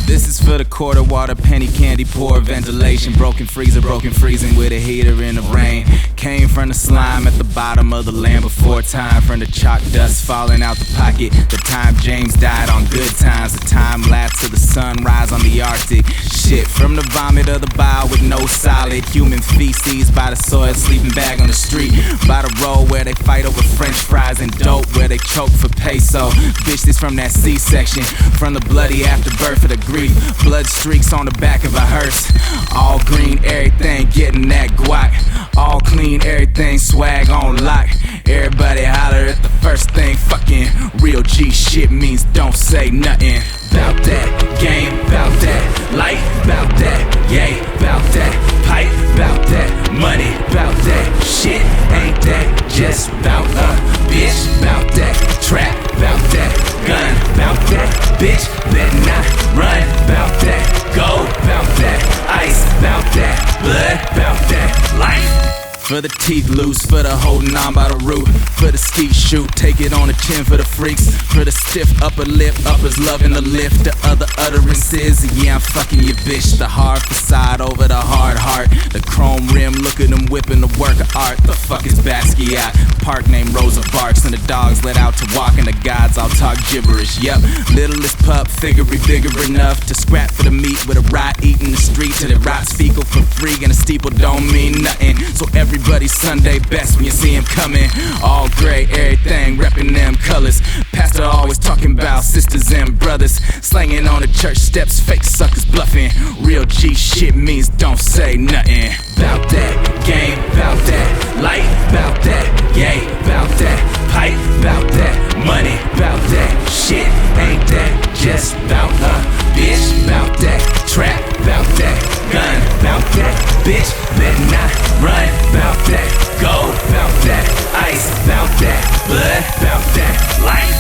This is for the quarter water, penny candy, poor ventilation, broken freezing with a heater in the rain. Came from the slime at the bottom of the land before time, from the chalk dust falling out the pocket. The time James died on good times, the time lapse to the sunrise on the Arctic. Shit from the vomit of the bile with no solid human feces by the soil, sleeping bag on the street, by the road where they fight over French fries and dope, where they choke for peso. Bitch, this from that C-section, from the bloody afterbirth of the grief. Blood streaks on the back of a hearse. All green, everything getting that guac. All clean, everything swag on lock. Everybody holler at the first thing. Fucking real G shit means don't say nothing. Bout that game, bout that life, bout that yay, bout that pipe, bout that money, bout that shit. Ain't that just bout a bitch? Bout that trap, bout that gun, bout that bitch. Better not run, bout that go, bout that ice, bout that blood, bout that life. For the teeth loose, for the holding on by the root, for the skeet shoot, take it on the chin for the freaks, for the stiff upper lip, uppers loving the lift, the other utterances, yeah I'm fucking your bitch. The hard facade over the hard heart, the chrome rim, look at them whipping the work of art. The fuck is Basquiat? Park named Rosa Parks, and the dogs let out to walk, and the gods all talk gibberish. Yep, littlest pup, figure bigger enough to scrap for the meat with a rot eating the street till it rots fecal for free, and a steeple don't mean nothing. So everybody's Sunday best when you see him coming. All gray, everything, reppin' them colors. Pastor always talking about sisters and brothers, slanging on the church steps, fake suckers bluffing. Real G shit means don't say nothing. Bout that game, bout that life, bout that yay, bout that pipe, bout that money, bout that shit. Ain't that just bout a bitch? Bout that trap, bout that gun, bout that bitch. Better not run, bout that go, bout that ice, bout that blood, bout that life.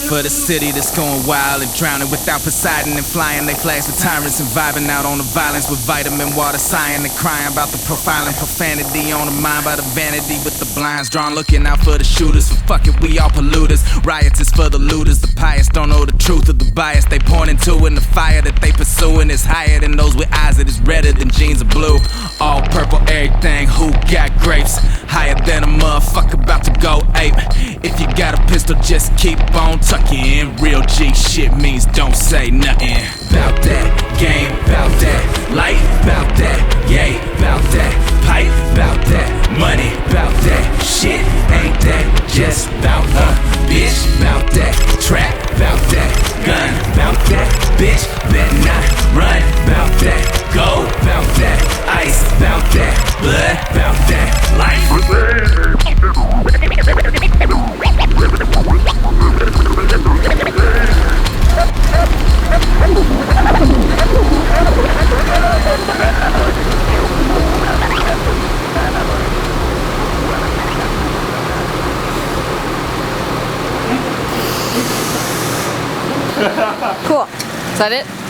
For the city that's going wild and drowning without Poseidon and flying they flags for tyrants and vibing out on the violence with vitamin water, sighing and crying about the profiling profanity on the mind by the vanity with the blinds drawn, looking out for the shooters. For fuck it, we all polluters. Riots is for the looters. The pious don't know the truth of the bias they point into, and the fire that they pursuing is higher than those with eyes that is redder than jeans of blue. All purple everything, who got grapes? Higher than a motherfucker about to go ape. If you got a pistol, just keep on tucking in. Real G shit means don't say nothing. Bout that game, bout that life, bout that yay, bout that pipe, bout that money, bout that shit. Ain't that just bout a bitch? Bout that trap, bout that gun, bout that bitch. Better not run, bout that go, bout that ice, bout that blood, bout that life. Cool. Is that it?